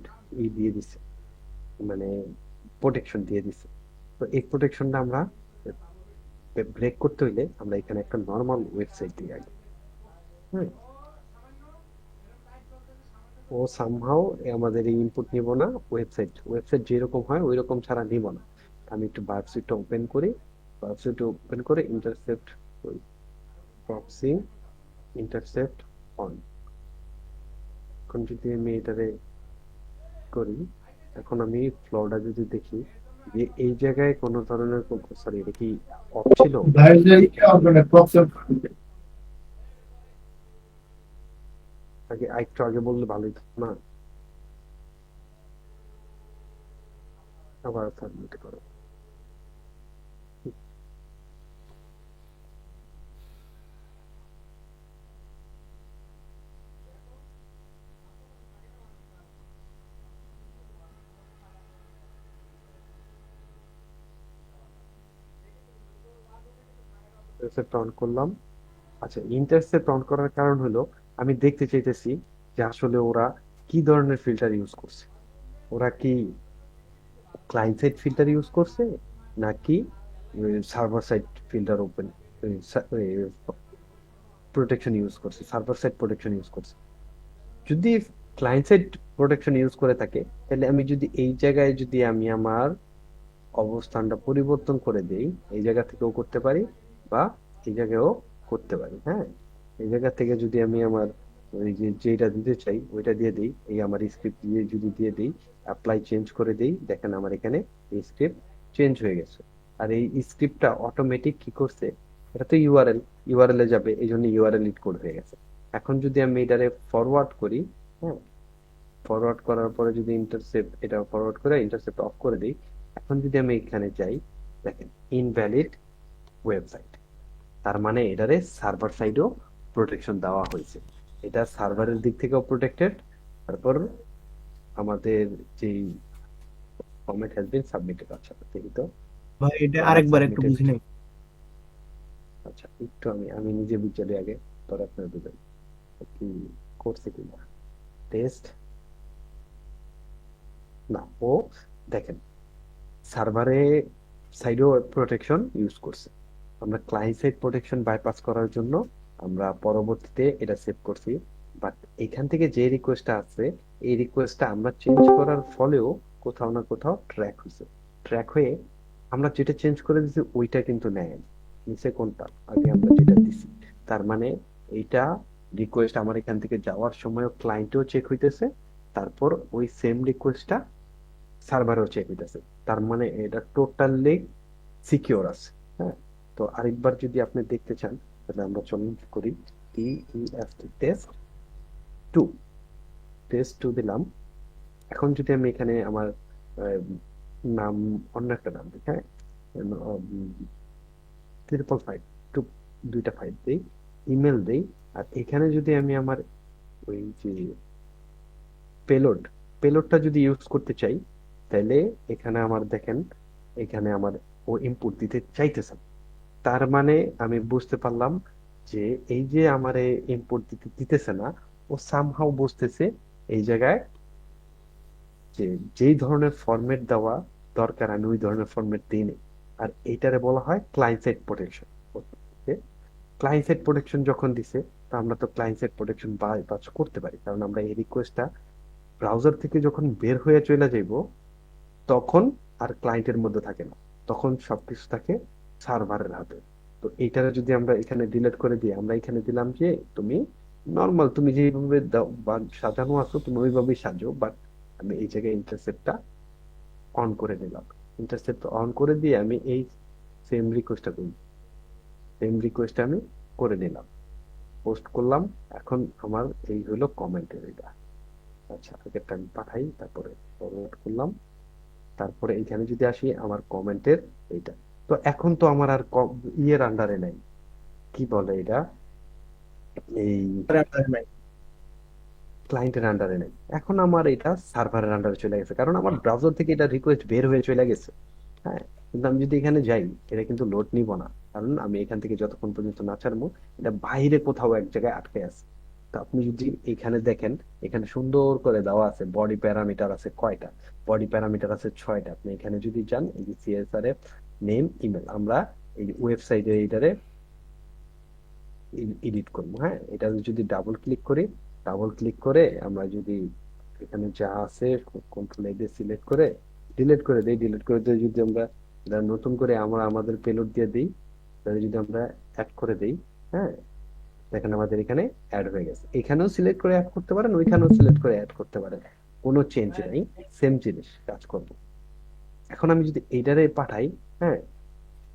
দিয়ে দিছে, মানে প্রোটেকশন দিয়ে দিছে। তো এই প্রোটেকশনটা আমরা ব্রেক করতে হইলে আমরা এখানে একটা নর্মাল ওয়েবসাইট দিয়ে আগে। হুম, ও সামহাও আমাদের এই ইনপুট নিব না, ওয়েবসাইট ওয়েবসাইট যেরকম হয় ওই রকম ছাড়া নিব না। আমি একটু বায়োপসিটা ওপেন করি, ব্রাউজারটা ওপেন করে ইন্টারসেপ্ট প্রক্সি ইন্টারসেপ্ট অন। এখন যদি আমি এটারে করি, এখন আমি ফ্লোটা যদি দেখি যে এই জায়গায় কোনো ধরনের, সরি এটা কি অফ ছিল? ব্রাউজারকে আপনার প্রক্সি আগে একটু আগে বললে ভালোই হতো না? আবার সাবমিট করো। ইন্টারসেপ্ট অন করলাম। আচ্ছা, ইন্টারসেপ্ট অন করার কারণ হলো আমি দেখতে চাইতেছি যে আসলে ওরা কি ধরনের ফিল্টার ইউজ করছে। ওরা কি ক্লায়েন্ট সাইড ফিল্টার ইউজ করছে, নাকি server side filter open protection use করছে, সার্ভার সাইড প্রোটেকশন ইউজ করছে। যদি ক্লায়েন্ট সাইড প্রোটেকশন ইউজ করে থাকে, তাহলে আমি যদি এই জায়গায় যদি আমি আমার অবস্থানটা পরিবর্তন করে দেই, এই জায়গা থেকেও করতে পারি বা এই জায়গায়ও করতে পারি। হ্যাঁ, এই জায়গা থেকে যদি আমি আমার ওই যে যেটা দিতে চাই ওইটা দিয়ে দিই, এই আমার স্ক্রিপ্ট দিয়ে যদি দিয়ে দিই, অ্যাপ্লাই চেঞ্জ করে দিই, দেখেন আমার এখানে এই স্ক্রিপ্ট চেঞ্জ হয়ে গেছে। আর এই স্ক্রিপ্টটা অটোমেটিক কি করছে, এটা তো ইউআরএল, ইউআরএল এ যাবে, এই জন্য ইউআরএল ইট কোড হয়ে গেছে। এখন যদি আমি এটারে ফরওয়ার্ড করি, হ্যাঁ, ফরওয়ার্ড করার পরে যদি ইন্টারসেপ্ট, এটা ফরওয়ার্ড করে ইন্টারসেপ্ট অফ করে দিই, এখন যদি আমি এখানে যাই, দেখেন ইনভ্যালিড ওয়েবসাইট। তার মানে এটারে সার্ভার সাইডেও প্রোটেকশন দেওয়া হয়েছে। এটা সার্ভারের দিক থেকেও প্রোটেক্টেড। তারপর আমাদের যে ফরম্যাট হ্যাজ বিন সাবমিটেড। আচ্ছা দেখি তো, ভাই এটা ফরম্যাট আরেকবার একটু সাবমিটেড। বুঝি নাই। আচ্ছা একটু আমি আমি নিজে বুঝালি আগে, পরে আপনার বুঝাই কি করছে কিনা। টেস্ট, না ও দেখেন সার্ভারে সাইডও প্রোটেকশন ইউজ করছে। আমরা ক্লায়েন্ট সাইড প্রোটেকশন বাইপাস করার জন্য আমরা পরবর্তীতে এটা সেভ করছি। বাট এখান থেকে যে রিকোয়েস্টটা আছে, এই রিকোয়েস্টটা আমরা চেঞ্জ করার ফলেও কোথাও না কোথাও ট্র্যাক হয়েছে। ট্র্যাক হয়ে আমরা যেটা চেঞ্জ করে দিছি ওইটা কিন্তু নেয় না। নিচে কোনটা আগে আমরা যেটা দিছি, তার মানে এইটা রিকোয়েস্ট আমার এখান থেকে যাওয়ার সময়ও ক্লায়েন্টেও চেক হইতেছে, তারপর ওই সেম রিকোয়েস্টটা সার্ভারও চেক হইতেছে। তার মানে এটা টোটালি সিকিউর আছে। হ্যাঁ, তো আরেকবার যদি আপনি দেখতে চান, তাহলে আমরা চলুন করি টেস্ট টু, টেস্ট টু দিলাম। এখন যদি আমি এখানে আমার নাম, অন্য একটা নাম দিই, হ্যাঁ, 555 টু, দুইটা ফাইভ দিই, ইমেল দিই। আর এখানে যদি আমি আমার ওই যে পেলোড, পেলোডটা যদি ইউজ করতে চাই, তাহলে এখানে আমার দেখেন, এখানে আমার ও ইনপুট দিতে চাইতেছে না। তার মানে আমি বুঝতে পারলাম যে এই যে আমার ইনপুট দিতে দিতেছে না, ও সামহাও বুঝতেছে এই জায়গায় যে যেই ধরনের ফরম্যাট দেওয়া দরকার আমি ওই ধরনের ফরম্যাট দিই নি। আর এইটারে বলা হয় client side protection. Client side protection যখন দিছে, তো আমরা তো ক্লায়েন্ট সাইড প্রোটেকশন বাইপাস করতে পারি, কারণ আমরা এই রিকোয়েস্টটা ব্রাউজার থেকে যখন বের হয়ে চলে যাইব, তখন আর ক্লায়েন্টের মধ্যে থাকে না, তখন সবকিছু থাকে সার্ভারের হাতে। তো এইটারে যদি আমরা এখানে ডিলিট করে দিই, আমরা এখানে দিলাম যে তুমি নর্মাল তুমি যেভাবে সাজানো আছো তুমি ওইভাবেই সাজো, বাট আমি এই জায়গায় ইন্টারসেপ্টটা অন করে দিলাম। ইন্টারসেপ্ট অন করে দিয়ে আমি এই সেম রিকোয়েস্টটা করি, সেম রিকোয়েস্টটা আমি করে নিলাম, পোস্ট করলাম। এখন আমার এই হলো কমেন্টের এটা। আচ্ছা আগেরটা আমি পাঠাই, তারপরে ফরওয়ার্ড করলাম। তারপরে এখানে যদি আসি আমার কমেন্টের এইটা, তো এখন তো আমার আর ইয়ের আন্ডারে নাই, কি বলে এটা, এই নাই। ক্লায়েন্টের আন্ডারে নেই। এখন আমার এটা সার্ভারের আন্ডারে চলে গেছে, কারণ আমার ব্রাউজার থেকে এটা রিকোয়েস্ট বের হয়ে চলে গেছে। হ্যাঁ, কিন্তু আমি যদি এখানে যাই, এটা কিন্তু লোড নিব না, কারণ আমি এখান থেকে যতক্ষণ পর্যন্ত না ছাড়বো, এটা বাইরে কোথাও এক জায়গায় আটকে আছে। তো আপনি যদি এখানে দেখেন, এখানে সুন্দর করে দেওয়া আছে বডি প্যারামিটার আছে কয়টা, বডি প্যারামিটার আছে 6টা। আপনি এখানে যদি যান, এই যে সিএসআরএফ নেম ইমেল, আমরা এই ওয়েবসাইটে এইটারে এডিট করবো। হ্যাঁ, এটা যদি ডাবল ক্লিক করি, ডাবল ক্লিক করে আমরা যদি এখানে যা আছে কন্ট্রোল এ দিয়ে সিলেক্ট করে ডিলিট করে দিই, ডিলিট করে দিয়ে যদি আমরা নতুন করে আমরা আমাদের পেলোড দিয়ে দিই, তাহলে যদি আমরা অ্যাড করে দিই, হ্যাঁ, দেখেন আমাদের এখানে অ্যাড হয়ে গেছে। এখানেও সিলেক্ট করে অ্যাড করতে পারেন, ওইখানেও সিলেক্ট করে অ্যাড করতে পারেন, কোনো চেঞ্জ নেই, সেম জিনিস কাজ করবো। এখন আমি যদি এইটারে পাঠাই, হ্যাঁ,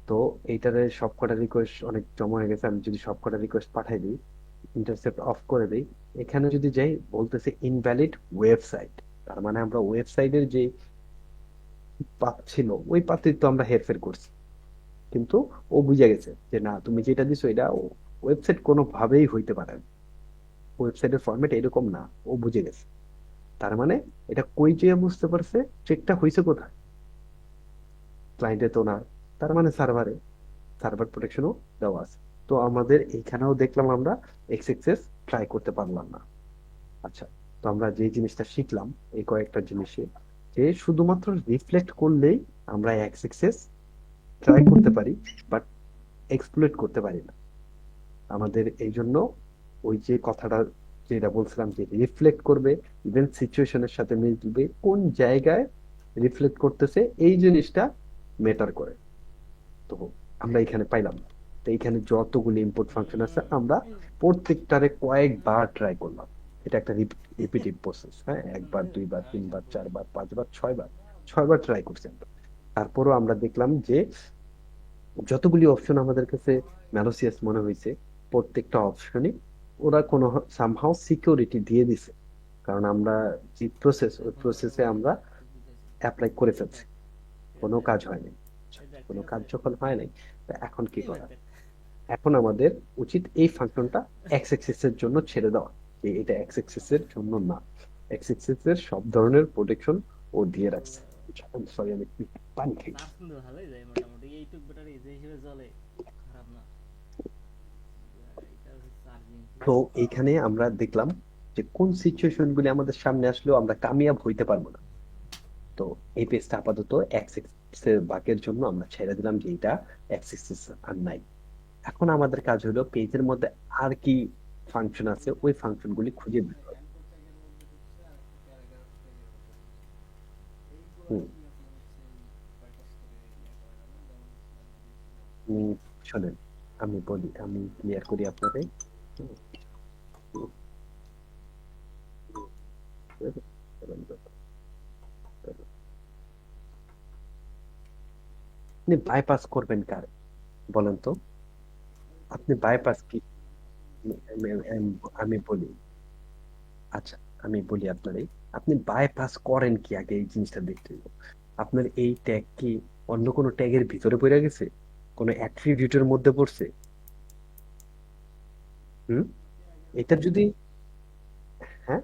তো এইটারে সবকটা রিকোয়েস্ট অনেক জমা হয়ে গেছে, আমি যদি সবকটা রিকোয়েস্ট পাঠাই দিই, ইন্টারসেপ্ট অফ করে দিই, এখানে যদি যাই বলতেছে ইনভ্যালিড ওয়েবসাইট। তার মানে আমরা ওয়েবসাইটের যে পাথ ছিল ওই পাথে তো আমরা হেরফের করছি, কিন্তু ও বুঝে গেছে যে না, তুমি যেটা দিছো এটা ওয়েবসাইট কোনোভাবেই হইতে পারে না, ওয়েবসাইটের ফরম্যাট এরকম না। ও বুঝে গেছে। তার মানে এটা কই যেয়ে বুঝতে পারছে, চেকটা হয়েছে কোথায়, ক্লায়েন্টে তো না, তার মানে সার্ভারে, সার্ভার প্রোটেকশনও দেওয়া আছে। তো আমাদের এইখানেও দেখলাম আমরা এক্স এক্সেস ট্রাই করতে পারলাম না। আচ্ছা, তো আমরা যে জিনিসটা শিখলাম এই কয়েকটা জিনিসে, যে শুধুমাত্র রিফ্লেক্ট করলেই আমরা এক্স এক্সেস ট্রাই করতে পারি, বাট এক্সপ্লয়েট করতে পারি না। আমাদের এই জন্য ওই যে কথাটা যেটা বলছিলাম, যে রিফ্লেক্ট করবে, ইভেন সিচুয়েশনের সাথে মিলবে, কোন জায়গায় রিফ্লেক্ট করতেছে এই জিনিসটা ম্যাটার করে। তো আমরা এখানে পাইলাম। তো এখানে যতগুলি ইনপুট ফাংশন আছে আমরা প্রত্যেকটারে কয়েকবার ট্রাই করলাম। এটা একটা রিপিটিভ প্রসেস, হ্যাঁ, একবার, দুইবার, তিনবার, চারবার, পাঁচবার, ছয়বার, ছয়বার ট্রাই করছি আমরা। তারপরও আমরা দেখলাম যে যতগুলি অপশন আমাদের কাছে ম্যালোসিয়াস মনে হয়েছে, প্রত্যেকটা অপশনই ওরা কোনো সামহাও সিকিউরিটি দিয়ে দিছে। কারণ আমরা যে প্রসেস, ওই প্রসেসে আমরা অ্যাপ্লাই করে ফেলছি, কোনো কাজ হয়নি। কোনো কাজ যখন হয় নাই, তা এখন কি করা? এখন আমাদের উচিত এই ফাংশনটা এক্স এক্সিস এর জন্য ছেড়ে দেওয়া, যে এটা এক্স এক্সিস এর জন্য না, এক্স এক্সিস এর সব ধরনের প্রোটেকশন ও দিয়ে রাখছে। সরি, আমি একটু পানি খাই। চার্জ কিন্তু ভালোই যায় মোটামুটি, এইটুক ব্যাটারি যে হিসেবে চলে খারাপ না। এটা হচ্ছে চার্জিং তো পিস। এইখানে আমরা দেখলাম যে কোন সিচুয়েশন গুলি আমাদের সামনে আসলেও আমরা কামিয়াব হইতে পারবো না। তো এই পেজটা আপাতত এক্স এক্সিস এর বাকের জন্য আমরা ছেড়ে দিলাম, যে এটা এক্স এক্সিস আর নাই। এখন আমাদের কাজ হলো পেজের মধ্যে আর কি ফাংশন আছে ওই ফাংশন গুলি খুঁজে বের করা। হুম, উম, শোনেন, আমি বলি, আমি ক্লিয়ার করি আপনাদের। হুম, হুম, হুম, হুম, হুম। আপনি বাইপাস করবেন কার, বলেন তো? আপনি বাইপাস কি? আমি বলি, আচ্ছা, আমি বলি আপনারে, আপনি বাইপাস করেন কি আগে এই জিনিসটা দেখতে হবে। আপনার এই ট্যাগ কি অন্য কোনো ট্যাগের ভিতরে পড়ে গেছে, কোনো অ্যাট্রিবিউটের মধ্যে পড়ছে? হুম, এটা যদি, হ্যাঁ,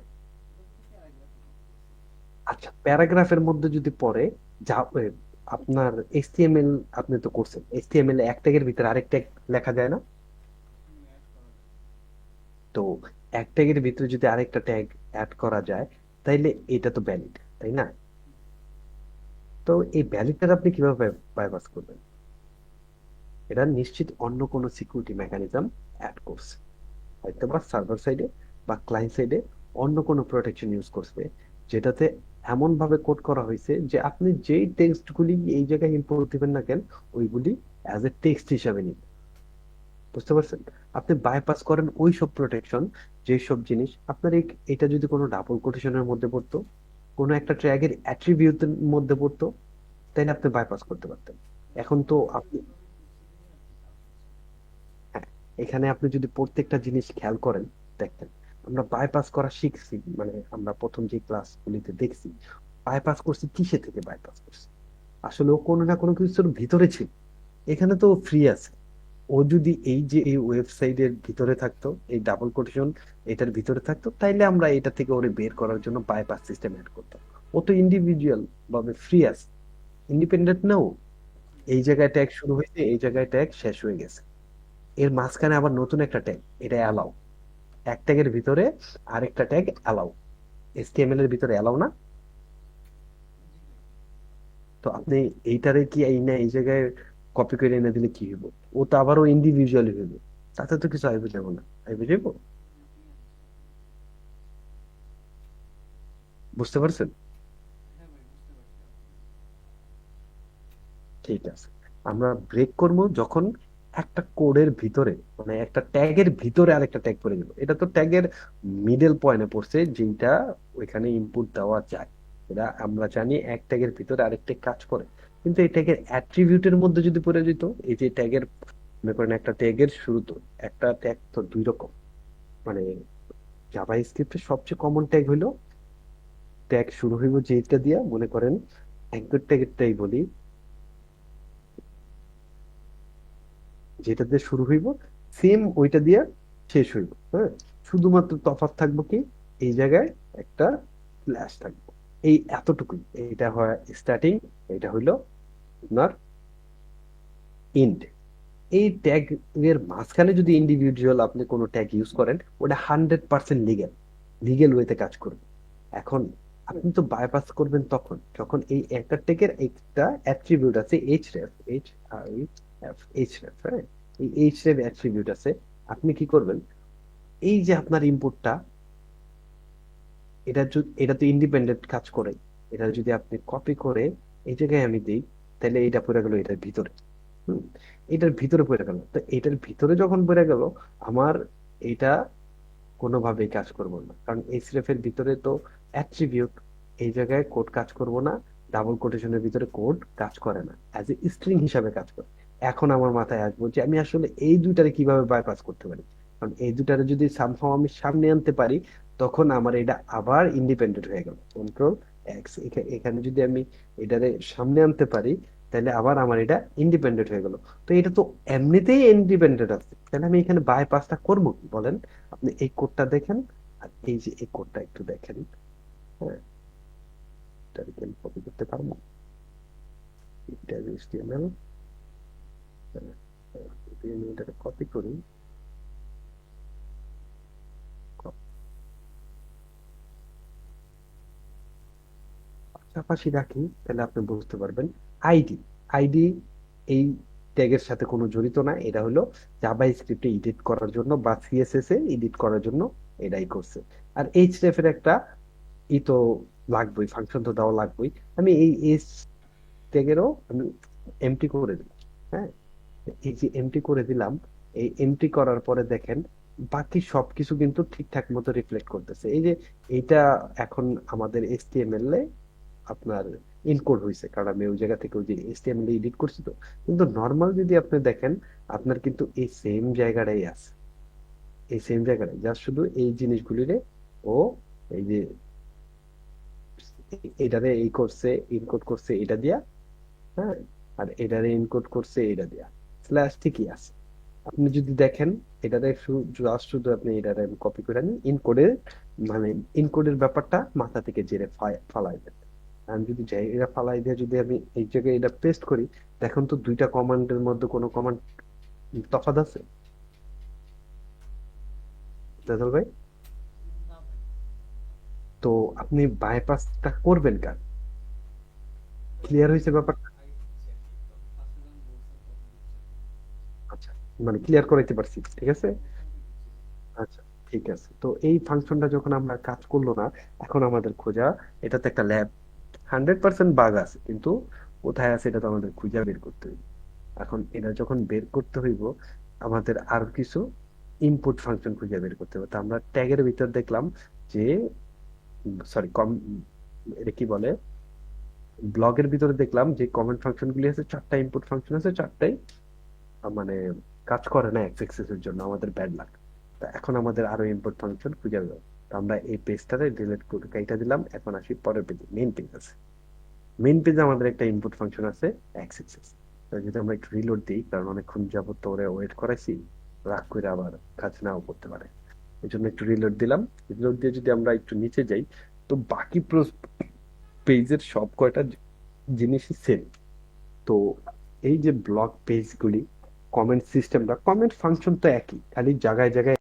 আচ্ছা, প্যারাগ্রাফের মধ্যে যদি পড়ে, যা আপনার এইচটিএমএল, আপনি তো করছেন এইচটিএমএল, এক ট্যাগের ভিতরে আরেক ট্যাগ লেখা যায় না? তো এক ট্যাগের ভিতরে যদি আরেকটা ট্যাগ অ্যাড করা যায়, তাইলে এটা তো ভ্যালিড, তাই না? তো এই ভ্যালিডটা আপনি কিভাবে বাইপাস করবেন? এটা নিশ্চিত অন্য কোনো সিকিউরিটি মেকানিজম অ্যাড করছে, হয়তো বা সার্ভার সাইডে বা ক্লায়েন্ট সাইডে অন্য কোনো প্রোটেকশন ইউজ করবে, যেটাতে এমন ভাবে কোড করা হয়েছে যে আপনি যেই টেক্সট গুলি এই জায়গায় ইম্পোর্ট দিবেন না কেন, ওইগুলি অ্যাজ এ টেক্সট হিসাবে নিবে। বুঝতে পারছেন? আপনি বাইপাস করেন ওই সব প্রোটেকশন, যে সব জিনিস আপনার এটা যদি কোনো ডাবল কোটেশনের মধ্যে পড়তো, কোনো একটা ট্র্যাগের অ্যাট্রিবিউটের মধ্যে পড়তো, তাহলে আপনি বাইপাস করতে পারতেন। এখন তো আপনি, হ্যাঁ, এখানে আপনি যদি প্রত্যেকটা জিনিস খেয়াল করেন, দেখতেন আমরা বাইপাস করা শিখছি, মানে আমরা প্রথম যে ক্লাসগুলিতে দেখছি, বাইপাস করছি কিসে থেকে বাইপাস করছি, আসলে ও কোনো না কোনো কিছুর ভিতরে ছিল। এখানে তো ফ্রি আছে। ও যদি এই যে এই ওয়েবসাইটের ভিতরে থাকতো, এই ডাবল কোটেশন এটার ভিতরে থাকতো, তাইলে আমরা এটা থেকে ওরে বের করার জন্য বাইপাস সিস্টেম অ্যাড করতাম। ও তো ইন্ডিভিজুয়াল ভাবে ফ্রি আছে, ইন্ডিপেন্ডেন্ট না ও। এই জায়গায় ট্যাগ শুরু হয়েছে, এই জায়গায় ট্যাগ শেষ হয়ে গেছে, এর মাঝখানে আবার নতুন একটা ট্যাগ, এটা অ্যালাউ। এক ট্যাগের ভিতরে আরেকটা ট্যাগ অ্যালাউ, এইচটিএমএল এর ভিতরে অ্যালাউ না। তো আপনি এইটারে কি এই না এই জায়গায় কপি করে এনে দিলে কি হইব? ও তো আবারও ইন্ডিভিজুয়ালি হইব, তাতে তো কিছু আইবে যাবো না, আইবে যাবো। বুঝতে পারছেন? ঠিক আছে, আমরা ব্রেক করব যখন একটা কোডের ভিতরে, মানে একটা ট্যাগের ভিতরে আরেকটা ট্যাগ পড়ে গেল। এটা তো ট্যাগের মিডল পয়েন্টে পড়ছে, যেটা ওইখানে ইনপুট দেওয়া যায়। এটা আমরা জানি এক ট্যাগের ভিতরে আরেকটা কাজ করে। কিন্তু এই ট্যাগের অ্যাট্রিবিউটের মধ্যে যদি পড়ে যেত, এই যে ট্যাগের, মনে করেন একটা ট্যাগের শুরু তো, একটা ট্যাগ তো দুই রকম, মানে জাভা স্ক্রিপ্টের সবচেয়ে কমন ট্যাগ হইলো, ট্যাগ শুরু হইব যেটা দিয়া, মনে করেন একদম ট্যাগেরটাই বলি, যেটা দিয়ে শুরু হইব সেম ওইটা দিয়ে শেষ হইব। হ্যাঁ, শুধুমাত্র তফাৎ থাকবো কি, এই জায়গায় একটা স্ল্যাশ থাকবো, এই এতটুকুই। এটা হয় স্টার্টিং, এটা হইলো আপনার এন্ড। এই ট্যাগ এর মাঝখানে যদি ইন্ডিভিজুয়াল আপনি কোনো ট্যাগ ইউজ করেন, ওটা 100% লিগ্যাল, লিগ্যাল ওয়েতে কাজ করবে। এখন আপনি তো বাইপাস করবেন তখন যখন এই একটা ট্যাগের একটা অ্যাট্রিবিউট আছে, এইচ রেফ, হ্যাঁ, এই এইচ রেফ অ্যাট্রিবিউট আছে। আপনি কি করবেন, এই যে আপনার ইনপুটটা, এটা তো ইন্ডিপেন্ডেন্ট কাজ করে, এটা যদি আপনি কপি করে এই জায়গায় আমি দিই, তাহলে এটা পড়ে গেল এটার ভিতরে। হুম, এটার ভিতরে পড়ে গেল, তো এটার ভিতরে যখন পড়ে গেল, আমার এটা কোনোভাবেই কাজ করবো না, কারণ এইচরেফ এর ভিতরে তো অ্যাট্রিবিউট, এই জায়গায় কোড কাজ করবো না, ডাবল কোটেশনের ভিতরে কোড কাজ করে না, অ্যাজ এ স্ট্রিং হিসাবে কাজ করে। এখন আমার মাথায় আসবো যে আমি আসলে এই দুইটারে কিভাবে বাইপাস করতে পারি, কারণ এই দুটারে যদি সামহাও আমি সামনে আনতে পারি, তখন আমার এটা আবার ইন্ডিপেন্ডেন্ট হয়ে গেল। কন্ট্রোল এক্স, এখানে যদি আমি এটারে সামনে আনতে পারি, তাহলে আবার আমার এটা ইন্ডিপেন্ডেন্ট হয়ে গেল। তো এটা তো এমনিতেই ইন্ডিপেন্ডেন্ট আছে, তাহলে আমি এখানে বাইপাসটা করবো কি বলেন? আপনি এই কোডটা দেখেন, আর এই যে এই কোডটা একটু দেখেন। হ্যাঁ, এটা আমি কপি করতে পারবো, এটা HTML, যদি আমি এটাকে কপি করি, পাশাপাশি রাখি, তাহলে আপনি বুঝতে পারবেন। আইডি, আইডি এই ট্যাগের সাথে কোনো জড়িত না, এটা হলো জাভা স্ক্রিপ্টে এডিট করার জন্য বা সিএসএস এ এডিট করার জন্য এটাই করছে। আর এইচরেফ এর একটা ই তো লাগবেই, ফাংশন তো দেওয়া লাগবেই। আমি এই এইচ ট্যাগেরও আমি এমটি করে দিই। হ্যাঁ, এই যে এমটি করে দিলাম, এই এমটি করার পরে দেখেন বাকি সবকিছু কিন্তু ঠিকঠাক মতো রিফ্লেক্ট করতেছে। এই যে এইটা এখন আমাদের এইচটিএমএল এ আপনার ইনকোড হয়েছে, কারণ আমি ওই জায়গা থেকে ওই যে এইচটিএমএল এডিট করছি তো। কিন্তু নর্মাল যদি আপনি দেখেন, আপনার কিন্তু এই সেম জায়গাটাই আছে, এই সেম জায়গাটাই, জাস্ট শুধু এই জিনিসগুলিরে ও এই যে এটারে এই করছে, ইনকোড করছে এটা দিয়া। হ্যাঁ, আর এটারে এনকোড করছে এটা দিয়া, স্ল্যাশ ঠিকই আছে। আপনি যদি দেখেন, এটারে জাস্ট শুধু আপনি এটারে কপি করে নিন, ইনকোডের মানে ইনকোডের ব্যাপারটা মাথা থেকে জেরে ফালাই দেন। আমি যদি যাই এটা ফালাই দিয়ে যদি আমি এই জায়গায় এটা পেস্ট করি, দেখুন তো দুইটা কমান্ডের মধ্যে কোনো কমান্ড তফাৎ আছে তেজল ভাই? না ভাই, তো আপনি বাইপাসটা করবেন কেন? ক্লিয়ার হয়েছে ব্যাপারটা? ভাই হচ্ছে আর কি, তখন ফার্স্টে যখন বলছেন তখন হচ্ছে আর কি। আচ্ছা, মানে ক্লিয়ার করাইতে পারছি, ঠিক আছে। মোটামুটি বুঝছি। আচ্ছা, ঠিক আছে। তো এই ফাংশনটা যখন আমরা কাজ করলো না, এখন আমাদের খোঁজা, এটাতে একটা ল্যাব 100% বাগ আছে, কিন্তু কোথায় আছে এটা তো আমাদের খুঁজে বের করতে হইব। এখন এটা যখন বের করতে হইব, আমাদের আর কিছু ইনপুট ফাংশন খুঁজে বের করতে হবে। তো আমরা ট্যাগের ভিতর দেখলাম যে, সরি কম, এটা কি বলে, ব্লগের ভিতরে দেখলাম যে কমেন্ট ফাংশন গুলি আছে, চারটা ইনপুট ফাংশন আছে, চারটাই মানে কাজ করে না এক্স এর জন্য, আমাদের ব্যাড লাক। তা এখন আমাদের আরো ইনপুট ফাংশন খুঁজে বের, তো আমরা এই পেজটারে ডিলিট করে কাইটা দিলাম। এখন আসি পরের পেজে, মেইন পেজ আছে। মেইন পেজে আমাদের একটা ইনপুট ফাংশন আছে এক্স। তো যদি আমরা একটু রিলোড দিই, কারণ অনেকক্ষণ যাবত তো ওরে ওয়েট করাইছি, রাগ করে আবার কাজ নাও করতে পারে, এই জন্য একটু রিলোড দিলাম। রিলোড দিয়ে যদি আমরা একটু নিচে যাই, তো বাকি পেজের সব কয়টা জিনিসই সেম। তো এই যে ব্লগ পেজগুলি, কমেন্ট সিস্টেমটা, কমেন্ট ফাংশন তো একই, খালি জায়গায় জায়গায়